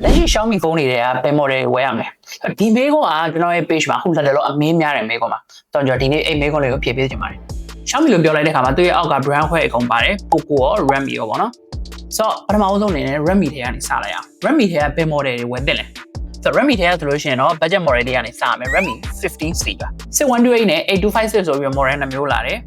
လက်ရှိ Xiaomi ဖုန်းတွေကဘယ် model ဝယ်ရမလဲဒီမေးခွန်းကကျွန်တော်ရဲ့ page မှာအခုလက်တော့အမင်းများတယ်မေးခွန်းမှာတော့ကျွန်တော်ဒီနေ့အဲ့မေးခွန်းလေးကိုဖြည့်ပေးချင်ပါတယ် Xiaomi လို့ပြောလိုက်တဲ့ခါမှာသူ့ရဲ့အောက်က brand ခွဲအကုန်ပါတယ် Poco ရော Redmi ရောပေါ့နော်ဆိုတော့ပထမဆုံးအနေနဲ့ Redmi ထဲကနေစလိုက်အောင် Redmi ထဲကဘယ် model တွေဝယ်သင့်လဲဆိုတော့ Redmi ထဲကဆိုလို့ရှိရင်တော့ budget model တွေကနေစရမယ် Redmi 15C ပါ6128နဲ့8256ဆိုပြီး model နှစ်မျိုးလာတယ်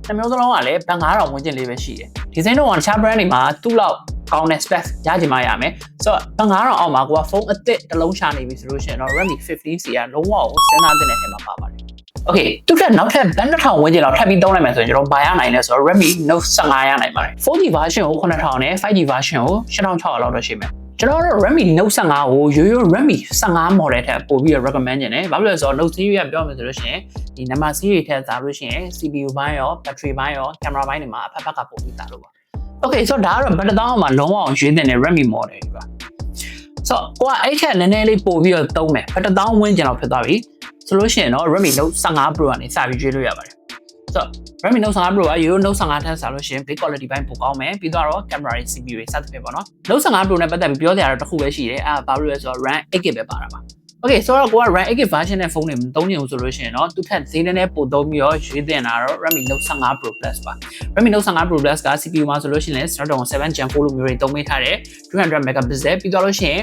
နှစ်မျိုးစလုံးကလည်းဘတ်9000ဝန်းကျင်လေးပဲရှိတယ်ဒီဇိုင်းတော့တခြား brand တွေမှာသူ့လောက်ကောင်းတဲ့ specs ရကြမှာရမယ်ဆိုတော့ဘတ်9000အောက်မှာကိုကဖုန်းအသစ်တစ်လုံးရှာနေပြီဆိုလို့ရှိရင်တော့ Redmi 15C ကလုံးဝကိုစဉ်းစားသင့်တဲ့ထဲမှာပါပါတယ်Okay သူ့ထက်နောက်ထပ်ဘတ်2000ဝန်းကျင်လောက်ထပ်ပြီးသုံးလိုက်မယ်ဆိုရင်ကျွန်တော်ဘာရနိုင်လဲဆိုတော့ Redmi Note 15ရနိုင်ပါတယ် 4G version ကို9000နဲ့ 5G version ကို8600လောက်တော့ရှိမယ်ကျွန်တော်တို့ Redmi Note 15ကိုရိုးရိုး Redmi 15 model ထက်ပိုပြီး recommend နေတယ်။ဘာဖြစ်လဲဆိုတော့ Note series ကပြောမယ်ဆိုလို့ရှိရင်ဒီ number series ထက်စားလို့ရှိရင် CPU ဘိုင်းရော battery ဘိုင်းရော camera ဘိုင်းတွေမှာအဖက်ဖက်ကပိုပြီးသားလို့ပါ။ Okay ဆိုတော့ဒါကတော့ဘတ်1000မှာလုံးဝအောင်ရွေးတဲ့ Redmi model တွေပါ။ဆိုတော့ကိုကအဲ့ထက်နည်းနည်းလေးပိုပြီးတော့သုံးမယ်။ဘတ်1000ဝန်းကျင်လောက်ဖြစ်သွားပြီ။ဆိုလို့ရှိရင်တော့ Redmi Note 15 Pro ကနေစပြီးရွေးလို့ရပါတယ်။ဆိုတော့ Redmi Note 15 Pro ကရိုးရိုး Note 15ထက်စားလို့ရှိရင် build quality ဘိုင်းပိုကောင်းမယ်ပြီးတော့ camera တွေ CPU တွေစသဖြင့်ပေါ့နော် Note 15 Pro နဲ့ပတ်သက်ပြီးပြောစရာတော့တစ်ခုပဲရှိတယ်ဘာလို့လဲဆိုတော့ RAM 8GB ပဲပါတာပါ Okay ဆိုတော့ကိုက RAM 8GB version နဲ့ဖုန်းတွေမသုံးချင်ဘူးဆိုလို့ရှိရင်တော့သူထက်ဈေးနည်းနည်းပိုသုံးပြီးတော့ရွေးတင်တာတော့ Redmi Note 15 Pro Plus ပါ Redmi Note 15 Pro Plus က CPU မှာဆိုလို့ရှိရင် Snapdragon 7 Gen 4လိုမျိုးတွေသုံးပေးထားတယ်200 megapixel ပြီးတော့လို့ရှိရင်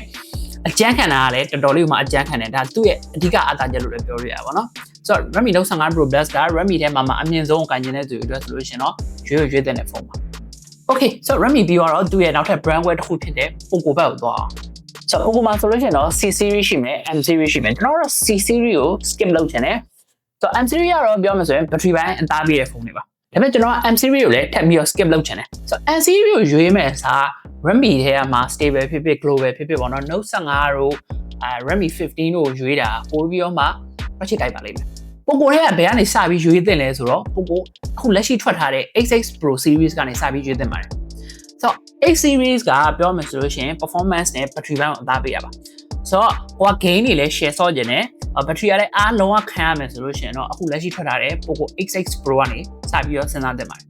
အကျန်းခံတာကလည်းတော်တော်လေးမှအကျန်းခံတယ်ဒါသူ့ရဲ့အဓိကအသားချက်လို့လည်းပြောလို့ရပါတော့ဆိုတော့ Redmi Note 15 Pro Plus က Redmi ထဲမှာအမြင့်ဆုံးကိုင်ကျင်တဲ့သူတွေအတွက်ဆိုလို့ရှိရင်တော့ရွေးတဲ့ဖုန်းပါ Okay ဆိုတော့ Redmi ပြီးတော့သူ့ရဲ့နောက်ထပ် brand ဝယ်တစ်ခုဖြစ်တဲ့ Poco ဘက်ကိုသွားအောင်ဆိုတော့ Poco မှာဆိုလို့ရှိရင်တော့ C series ရှိမယ် M series ရှိမယ်ကျွန်တော်တို့ C series ကို skip လုပ်ချင်တယ်ဆိုတော့ M series ကတော့ပြောမှဆိုရင် battery ဘိုင်းအသားပြည့်တဲ့ဖုန်းတွေပါဒါပေမဲ့ကျွန်တော်က M series ကိုလည်းထပ်ပြီးတော့ skip လုပ်ချင်တယ်ဆိုတော့ M series ကိုရွေးမယ်စာ Redmi ထဲမှာ stable ဖြစ်ဖြစ် global ဖြစ်ဖြစ်ပေါ့နော် Note 15တို့Redmi 15တို့ရွေးတာပိုပြီးတော့မှပတ်ချစ်တိုက်ပါလိမ့်မယ် Poco ထဲကဘယ်ကနေစပြီးရွေးသင့်လဲဆိုတော့ Poco အခုလက်ရှိထွက်ထားတဲ့ X6 Pro series ကနေစပြီးရွေးသင့်ပါတယ်ဆိုတော့ X series ကပြောမယ်ဆိုလို့ရှိရင် performance နဲ့ battery ဘိုင်းကိုအသားပေးရပါဆိုတော့ဟိုက gain တွေလည်း share ဆော့ကျင်တယ် battery ကလည်းအားလုံးဝခံရမယ်ဆိုလို့ရှိရင်တော့အခုလက်ရှိထွက်ထားတဲ့ Poco X6 Pro ကနေစပြီးတော့စဉ်းစားသင့်ပါတယ်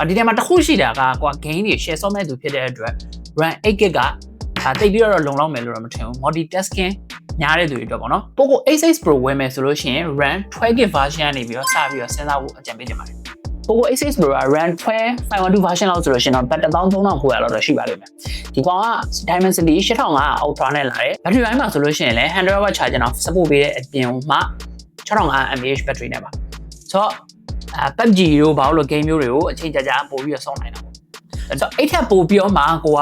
ဒီထဲမှာတစ်ခုရှိတာကကိုက gain တွေ share ဆော့မဲ့သူဖြစ်တဲ့အတွက် RAM 8GB ကတိတ်ပြီးတော့လုံလောက်မယ်လို့တော့မထင်ဘူး multitasking ညားတဲ့သူတွေအတွက်ပေါ့နော် Poco X6 Pro ဝယ်မယ်ဆိုလို့ရှိရင် RAM 12GB version ကနေပြီးတော့စပြီးတော့စဉ်းစားဖို့အကြံပေးချင်ပါတယ် Poco X6 Pro က RAM 512 version လောက်ဆိုလို့ရှိရင်တော့ဘတ်13900လောက်တော့ရှိပါလိမ့်မယ်ဒီကောင်က Dimensity 8500 Ultra နဲ့လာတယ် battery ဘိုင်းမှာဆိုလို့ရှိရင်လည်း 100W charger တော့ support ပေးတဲ့အပြင်မှာ 6500 mAh battery နဲ့ပါဆိုတော့PUBG တို့ဘာလို့ game မျိုးတွေကိုအချိန်ကြာကြာပို့ပြီးတော့စောင့်နိုင်တာပေါ့အဲ့တော့အဲ့ထက်ပို့ပြီးတော့မှကိုက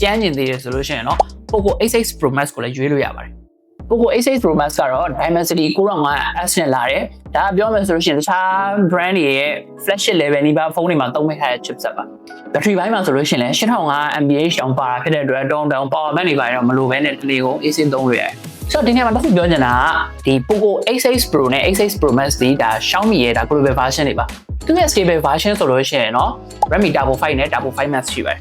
ကြမ်းကျင်သေးတယ်ဆိုလို့ရှိရင်တော့ Poco X6 Pro Max ကိုလည်းရွေးလို့ရပါတယ် Poco X6 Pro Max ကတော့ Dimensity 9500S နဲ့လာတယ်ဒါပြောမယ်ဆိုလို့ရှိရင်တခြား brand တွေရဲ့ flagship level နီးပါးဖုန်းတွေမှာသုံးပေးထားတဲ့ chipset ပါ battery ဘိုင်းမှာဆိုလို့ရှိရင်လည်း8500 mAh တောင်ပါတာဖြစ်တဲ့အတွက်တောင်း power bank တွေပါတော့မလိုဘဲနဲ့တနေ့ကို AC သုံးလို့ရတယ်ဆိုတော့ဒီနေ့မှာတစ်ခုပြောချင်တာကဒီ Poco X6 Pro နဲ့ X6 Pro Max ဒီဒါ Xiaomi ရဲ့ဒါ global version တွေပါသူရဲ့ stable version ဆိုလို့ရှိရင်တော့ Redmi Turbo 5နဲ့ Turbo 5 Max ရှိပါတယ်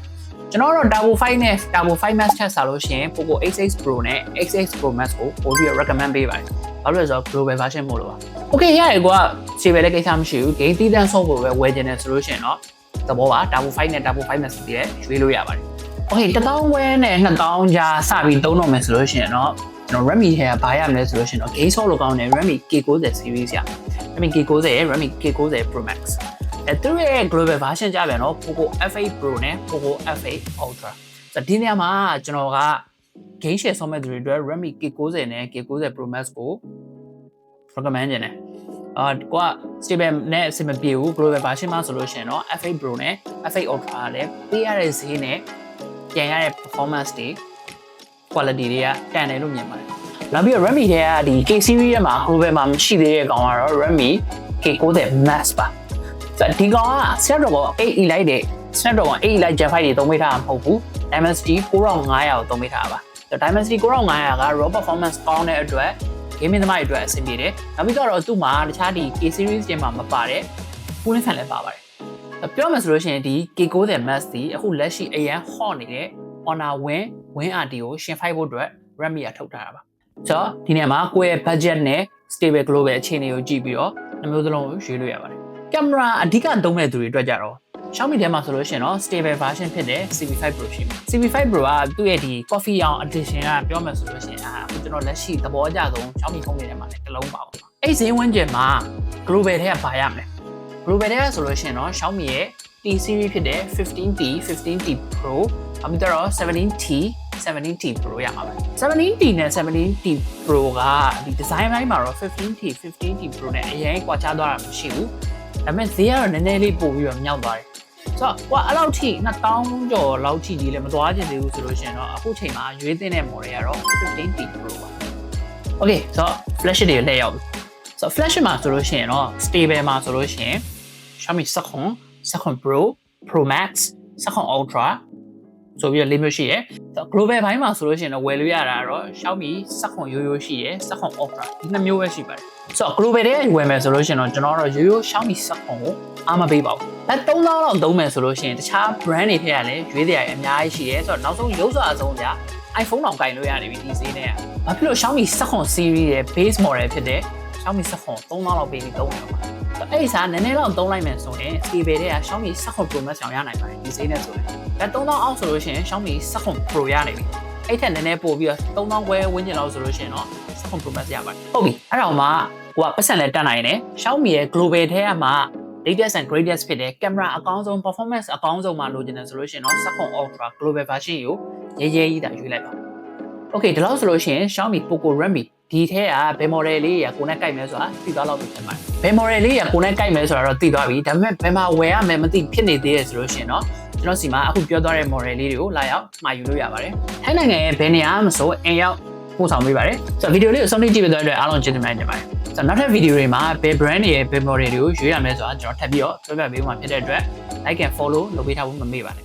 ကျွန်တော်တို့ Turbo 5နဲ့ Turbo 5 Max ထက်စားလို့ရှိရင် Poco X6 Pro နဲ့ X6 Pro Max ကိုပိုပြီး recommend ပေးပါတယ်ဘာလို့လဲဆိုတော့ global version မို့လို့ပါ Okay ရတယ်ကွာ stable လည်းကိစ္စမရှိဘူး game တီးတန်းဆုံးဖို့ပဲဝယ်ချင်တယ်ဆိုလို့ရှိရင်တော့သဘောပါ Turbo 5နဲ့ Turbo 5 Max တည်းရွေးလို့ရပါတယ် Okay 1000ဝယ်နဲ့2000ကြားစပြီးသုံးတော့မယ်ဆိုလို့ရှိရင်တော့ကျွန်တော် Redmi ထဲကဘာရမလဲဆိုလို့ရှိရင်တော့ game soft လို့ကောင်းတယ် Redmi K90 series ရ Redmi K90 ရဲ့ Redmi K90 Pro Max သူရဲ့ global version ကြပြန်တော့ Poco F8 Pro နဲ့ Poco F8 Ultra ဆိုတော့ဒီနေရာမှာကျွန်တော်က game share ဆော့မဲ့သူတွေအတွက် Redmi K90 နဲ့ K90 Pro Max ကို recommend နေတယ်ကိုက stable နဲ့အဆင်မပြေဘူး global version မှာဆိုလို့ရှိရင်တော့ F8 Pro နဲ့ F8 Ultra လည်းပေးရတဲ့ဈေးနဲ့ပြန်ရတဲ့ performance တွေ quality တွေကတန်တယ်လို့မြင်ပါတယ်နောက်ပြီးတော့ Redmi ထဲကဒီ K series ထဲမှာ global မှာမရှိသေးတဲ့ကောင်ကတော့ Redmi K90 Max ပါဆိုတော့ဒီကောင်က Snapdragon 8 Elite တဲ့ Snapdragon 8 Elite Gen 5တွေသုံးပေးထားတာမဟုတ်ဘူး Dimensity 9500ကိုသုံးပေးထားတာပါဆိုတော့ Dimensity 9500က raw performance ကောင်းတဲ့အတွက် gaming သမားတွေအတွက်အဆင်ပြေတယ်နောက်ပြီးတော့သူ့မှာတခြားဒီ K series တွေမှာမပါတဲ့ cooling fan လည်းပါပါတယ်ပြောမယ်ဆိုလို့ရှိရင်ဒီ K90 Max ဒီအခုလက်ရှိအရန် hot နေတဲ့ Honor Win RT ကိုရှင်ဖိုက်ဖို့အတွက် Redmi ကထုတ်ထားတာပါဆိုတော့ဒီနေရာမှာကိုယ့်ရဲ့ budget နဲ့ stable global အခြေအနေကိုကြည့်ပြီးတော့နှမျိုးစလုံးကိုရွေးလို့ရပါတယ်ကင်မရာအဓိကသုံးတဲ့သူတွေအတွက်ကြတော့ Xiaomi ထဲမှာဆိုလို့ရှိရင်တော့ stable version ဖြစ်တဲ့ CB5 Pro ရှိမယ် CB5 Pro ကသူ့ရဲ့ဒီ coffee ရောင် edition ကပြောမယ်ဆိုလို့ရှိရင်အခုကျွန်တော်လက်ရှိသဘောအကျဆုံး Xiaomi ဖုန်းတွေထဲမှာလည်းတစ်လုံးပါပါအဲ့ဈေးဝန်းကျင်မှာ global ထဲကပါရမယ် global ထဲကဆိုလို့ရှိရင်တော့ Xiaomi ရဲ့ T series ဖြစ်တဲ့ 15T 15T Pro နောက်ပြီးတော့ 17T 17T Pro ရမှာပါ 17T နဲ့ 17T Pro ကဒီ design ပိုင်းမှာတော့ 15T 15T Pro နဲ့အရင်ကွာခြားသွားတာမရှိဘူးဒါပေမဲ့ဈေးကတော့နည်းနည်းလေးပို့ပြီးတော့မြောက်သွားတယ်ဆိုတော့ကွာအဲ့လောက်ထိ2000ကျော်လောက်ထိကြီးလည်းမသွားချင်သေးဘူးဆိုလို့ရှိရင်တော့အခုချိန်မှာရွေးသင့်တဲ့ model ကတော့ 15T Pro ပါ Okay ဆိုတော့ flash တွေလက်ရောက်ပြီဆိုတော့ flash မှာဆိုလို့ရှိရင်တော့ stable မှာဆိုလို့ရှိရင် Xiaomi 17 Pro Pro Max 17 Ultra ဆိုပြီးတော့၄မျိုးရှိရယ်ဆိုတော့ global ဘိုင်းမှာဆိုလို့ရှိရင်တော့ဝယ်လို့ရတာကတော့ Xiaomi 17ရိုးရိုးရှိရယ်17 Ultra ဒီနှစ်မျိုးပဲရှိပါတယ်ဆိုတော့ global ထဲဝယ်မယ်ဆိုလို့ရှိရင်တော့ကျွန်တော်တို့ရိုးရိုး Xiaomi 17ကိုအားမပေးပါဘူးအဲ3000လောက်သုံးမယ်ဆိုလို့ရှိရင်တခြား brand တွေထည့်ရလဲရွေးစရာအများကြီးရှိရယ်ဆိုတော့နောက်ဆုံးရုပ်စွာအဆုံးကြာ iPhone တောင်ကင်လို့ရနေပြီဒီဈေးနဲ့ဘာဖြစ်လို့ Xiaomi 17 series ရဲ့ base model ဖြစ်တဲ့ Xiaomi 17 3000လောက်ပေးပြီးသုံးနေတော့အဲ့ဒီစားနည်းနည်းတော့သုံးလိုက်မယ်ဆိုရင် stable တွေက Xiaomi 17 Pro Max ဆောင်ရနိုင်ပါတယ်ဒီဈေးနဲ့ဆိုရင်ဒါ3000အောက်ဆိုလို့ရှိရင် Xiaomi 17 Pro ရနိုင်ပြီအဲ့ထက်နည်းနည်းပို့ပြီးတော့3000ခွဲဝန်းကျင်လောက်ဆိုလို့ရှိရင်တော့17 Pro Max ရပါတယ်ဟုတ်ပြီအဲ့တော့မှဟိုကပတ်စံလဲတက်နိုင်တယ် Xiaomi ရဲ့ global ထဲကမှ latest and greatest ဖြစ်တဲ့ camera အကောင်းဆုံး performance အကောင်းဆုံးမှာလိုချင်တယ်ဆိုလို့ရှိရင်တော့17 Ultra global version ကိုရဲရဲကြီးတာရွေးလိုက်ပါ Okay ဒီလောက်ဆိုလို့ရှိရင် Xiaomi Poco Redmi ဒီထဲကဘယ် model လေးရကိုနဲ့ကြိုက်မယ်ဆိုတာသိသွားတော့ပြီဖြစ်ပါတယ်ဘယ် model လေးရကိုနဲ့ကြိုက်မယ်ဆိုတာတော့သိသွားပြီဒါပေမဲ့ဘယ်မှာဝယ်ရမယ်မသိဖြစ်နေသေးတယ်ဆိုလို့ရှိရင်တော့ကျွန်တော်စီမှာအခုပြောသွားတဲ့ model လေးတွေကိုလာရောက်မှာယူလို့ရပါတယ်ထိုင်းနိုင်ငံရဲ့ဘယ်နေရာမှမဆိုအင်ရောက်ပို့ဆောင်ပေးပါတယ်ဆိုတော့ဗီဒီယိုလေးကိုဆုံးဖြတ်ကြည့်ပေးတဲ့အတွက်အားလုံးကျေးဇူးတင်ပါတယ်ဆိုတော့နောက်ထပ်ဗီဒီယိုတွေမှာဘယ် brand တွေရဲ့ဘယ် model တွေကိုရွေးရမယ်ဆိုတာကျွန်တော်ထပ်ပြီးတော့ပြောပြပေးမှာဖြစ်တဲ့အတွက် like and follow လုပ်ပေးထားဖို့မမေ့ပါနဲ့